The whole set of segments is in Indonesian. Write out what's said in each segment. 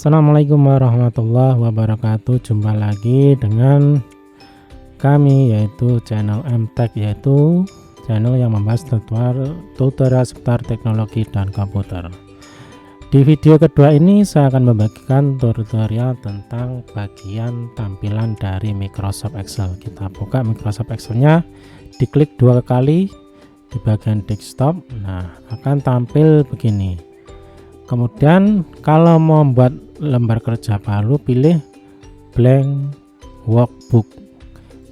Assalamualaikum warahmatullahi wabarakatuh. Jumpa lagi dengan kami, yaitu channel MTech, yaitu channel yang membahas tutorial seputar teknologi dan komputer. Di video kedua ini saya akan membagikan tutorial tentang bagian tampilan dari Microsoft Excel. Kita buka Microsoft Excel-nya, diklik dua kali di bagian desktop. Nah, akan tampil begini. Kemudian kalau mau membuat lembar kerja baru, pilih blank workbook.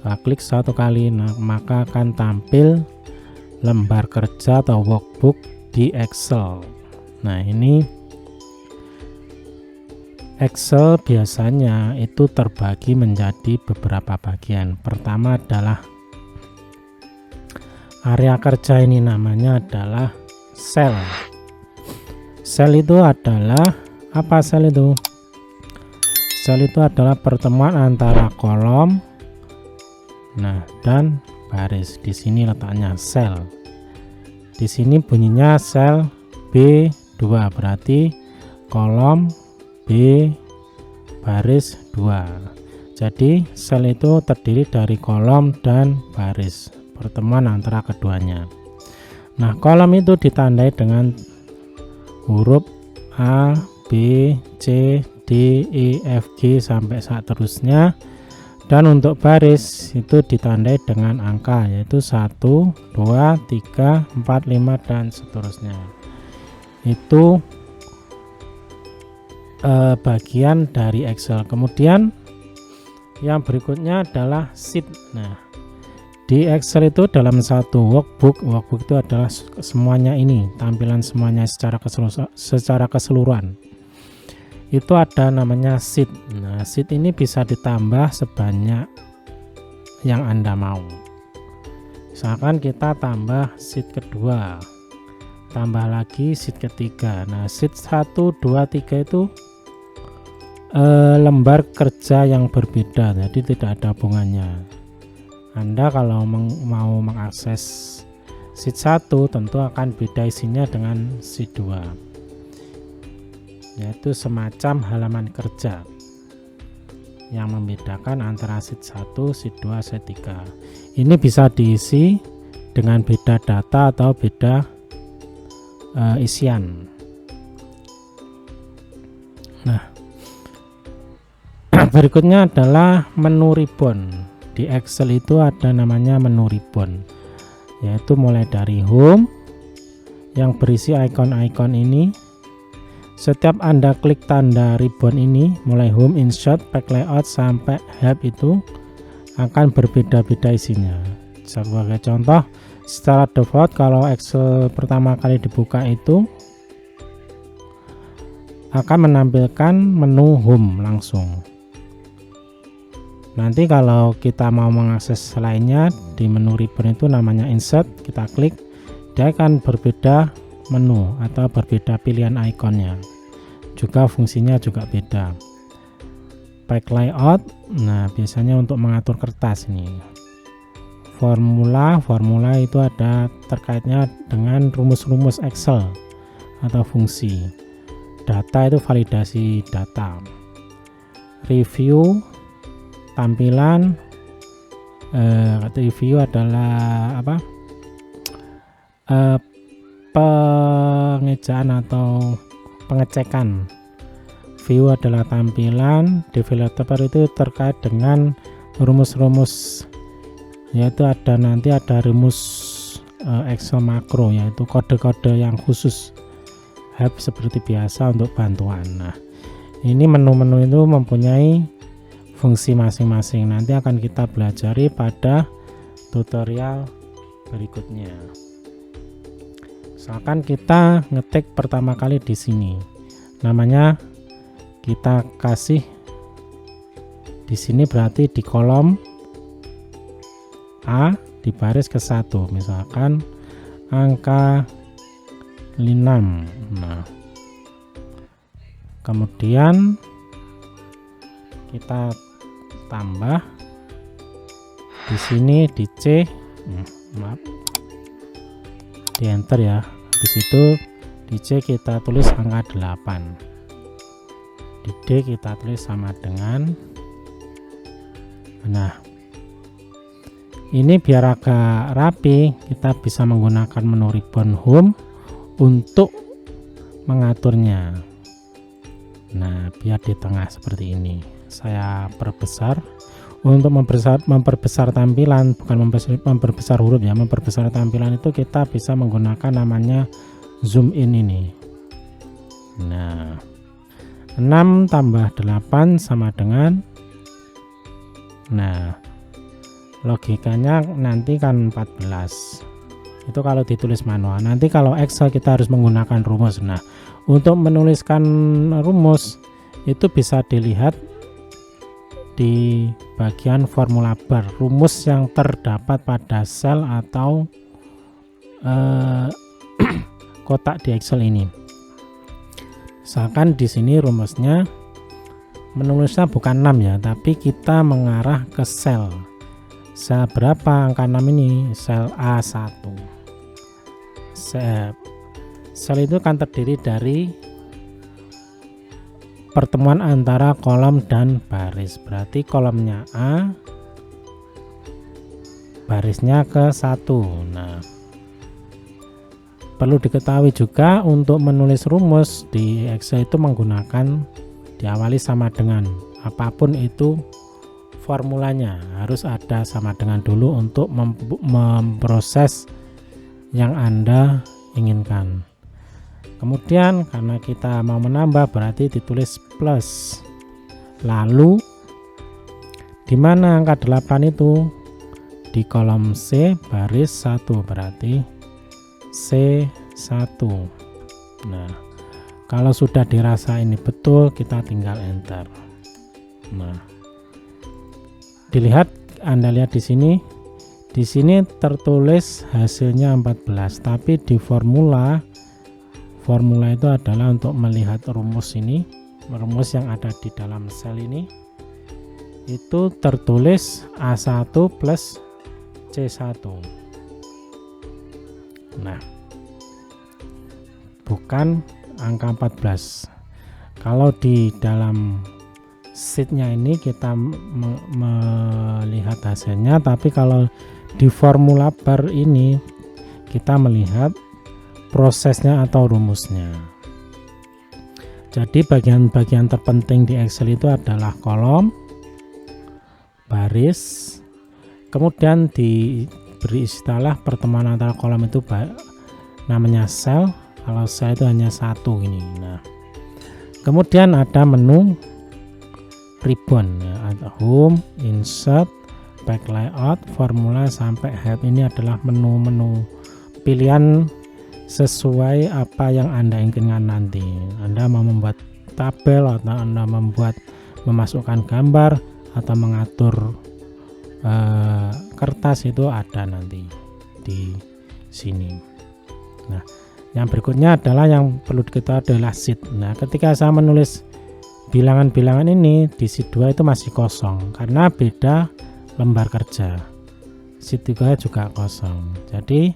Nah, klik satu kali, maka akan tampil lembar kerja atau workbook di Excel. Nah, ini Excel biasanya itu terbagi menjadi beberapa bagian. Pertama adalah area kerja, ini namanya adalah sel. Sel itu adalah apa? Sel itu adalah pertemuan antara kolom, nah, dan baris. Di sini letaknya sel. Di sini bunyinya sel B2, berarti kolom B baris 2. Jadi sel itu terdiri dari kolom dan baris, pertemuan antara keduanya. Nah, kolom itu ditandai dengan huruf A, B, C, D, E, F, G sampai seterusnya, dan untuk baris itu ditandai dengan angka, yaitu 1, 2, 3, 4, 5 dan seterusnya. Itu bagian dari Excel. Kemudian yang berikutnya adalah sheet. Nah, di Excel itu dalam satu workbook itu adalah semuanya, ini tampilan semuanya secara keseluruhan. Itu ada namanya sheet. Nah, sheet ini bisa ditambah sebanyak yang Anda mau. Misalkan kita tambah sheet kedua, tambah lagi sheet ketiga. Nah, sheet 1, 2, 3 itu lembar kerja yang berbeda, jadi tidak ada hubungannya. Anda kalau mau mengakses sheet 1 tentu akan beda isinya dengan sheet 2, yaitu semacam halaman kerja yang membedakan antara sheet 1, sheet 2, sheet 3. Ini bisa diisi dengan beda data atau beda isian. Nah, berikutnya adalah menu ribbon. Di Excel itu ada namanya menu ribbon, yaitu mulai dari home yang berisi ikon-ikon ini. Setiap Anda klik tanda ribbon ini, mulai home, insert, pack layout sampai help, itu akan berbeda-beda isinya. Sebagai contoh, secara default kalau Excel pertama kali dibuka itu akan menampilkan menu home langsung. Nanti kalau kita mau mengakses lainnya, di menu ribbon itu namanya insert, kita klik, dia akan berbeda menu atau berbeda pilihan ikonnya, juga fungsinya juga beda. Pack layout, nah biasanya untuk mengatur kertas. Ini formula itu ada terkaitnya dengan rumus-rumus Excel atau fungsi. Data itu validasi data. Review, tampilan. Review adalah apa? Pengejaan atau pengecekan. View adalah tampilan. Developer itu terkait dengan rumus-rumus, yaitu nanti ada rumus Excel makro, yaitu kode-kode yang khusus. Help seperti biasa untuk bantuan. Nah, ini menu-menu itu mempunyai fungsi masing-masing. Nanti akan kita pelajari pada tutorial berikutnya. Misalkan kita ngetik pertama kali di sini, namanya kita kasih di sini, berarti di kolom A di baris ke-1, misalkan angka 6. Nah, kemudian kita tambah di sini di C, di enter ya. Habis itu di C kita tulis angka 8. di D kita tulis sama dengan, nah ini biar agak rapi kita bisa menggunakan menu ribbon home untuk mengaturnya. Nah biar di tengah seperti ini saya perbesar. Untuk memperbesar tampilan, bukan memperbesar huruf ya, memperbesar tampilan itu kita bisa menggunakan namanya zoom in ini. Nah 6 tambah 8 sama dengan, nah logikanya nanti kan 14. Itu kalau ditulis manual. Nanti kalau Excel kita harus menggunakan rumus. Nah untuk menuliskan rumus itu bisa dilihat di bagian formula bar, rumus yang terdapat pada sel atau kotak di Excel ini. Misalkan di sini rumusnya menulisnya bukan 6 ya, tapi kita mengarah ke sel berapa angka 6 ini, sel A1. Sel itu kan terdiri dari pertemuan antara kolom dan baris, berarti kolomnya A, barisnya ke 1. Nah perlu diketahui juga untuk menulis rumus di Excel itu menggunakan diawali sama dengan, apapun itu formulanya harus ada sama dengan dulu untuk memproses yang Anda inginkan. Kemudian karena kita mau menambah berarti ditulis plus. Lalu di mana angka 8 itu? Di kolom C baris 1, berarti C1. Nah, kalau sudah dirasa ini betul, kita tinggal enter. Nah, dilihat, Anda lihat di sini. Di sini tertulis hasilnya 14, tapi di formula itu adalah untuk melihat rumus ini, rumus yang ada di dalam sel ini itu tertulis A1 plus C1. Nah bukan angka 14. Kalau di dalam sheetnya ini kita melihat hasilnya, tapi kalau di formula bar ini kita melihat prosesnya atau rumusnya. Jadi bagian-bagian terpenting di Excel itu adalah kolom, baris, kemudian diberi istilah pertemuan antara kolom itu namanya sel. Kalau sel itu hanya 1 ini. Nah kemudian ada menu ribbon ya, ada home, insert, back layout, formula sampai help. Ini adalah menu-menu pilihan sesuai apa yang Anda inginkan nanti. Anda mau membuat tabel atau Anda memasukkan gambar atau mengatur kertas, itu ada nanti di sini. Nah yang berikutnya adalah yang perlu kita adalah sheet. Nah ketika saya menulis bilangan-bilangan ini di sheet 2 itu masih kosong karena beda lembar kerja. Sheet 3 juga kosong. Jadi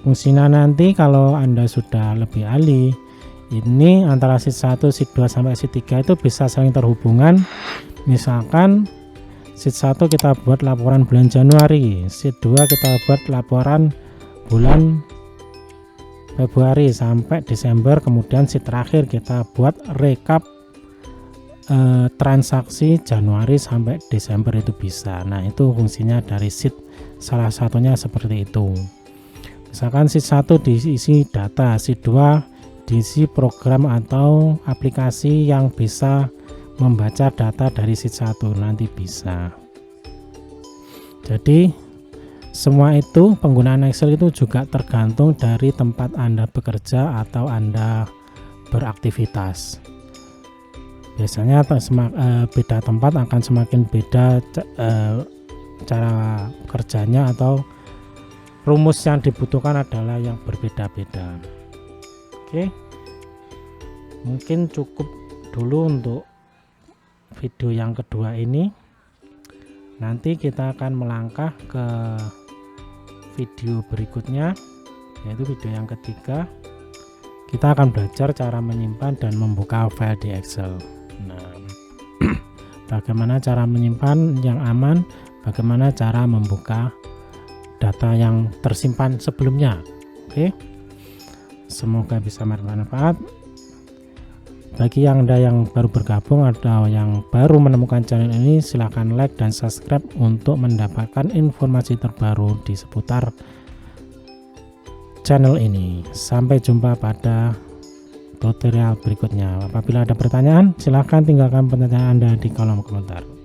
fungsinya nanti kalau Anda sudah lebih ahli, ini antara sheet 1, sheet 2 sampai sheet 3 itu bisa saling terhubungan. Misalkan sheet 1 kita buat laporan bulan Januari, sheet 2 kita buat laporan bulan Februari sampai Desember, kemudian sheet terakhir kita buat rekap transaksi Januari sampai Desember, itu bisa. Nah itu fungsinya dari sheet, salah satunya seperti itu. Misalkan sheet 1 diisi data, sheet 2 diisi program atau aplikasi yang bisa membaca data dari sheet 1, nanti bisa. Jadi semua itu penggunaan Excel itu juga tergantung dari tempat Anda bekerja atau Anda beraktivitas. Biasanya beda tempat akan semakin beda cara kerjanya, atau rumus yang dibutuhkan adalah yang berbeda-beda. Oke, mungkin cukup dulu untuk video yang kedua ini. Nanti kita akan melangkah ke video berikutnya, yaitu video yang ketiga. Kita akan belajar cara menyimpan dan membuka file di Excel. Nah, bagaimana cara menyimpan yang aman, bagaimana cara membuka data yang tersimpan sebelumnya. Oke, semoga bisa bermanfaat. Bagi Anda yang baru bergabung atau yang baru menemukan channel ini, silahkan like dan subscribe untuk mendapatkan informasi terbaru di seputar channel ini. Sampai jumpa pada tutorial berikutnya. Apabila ada pertanyaan, silahkan tinggalkan pertanyaan Anda di kolom komentar.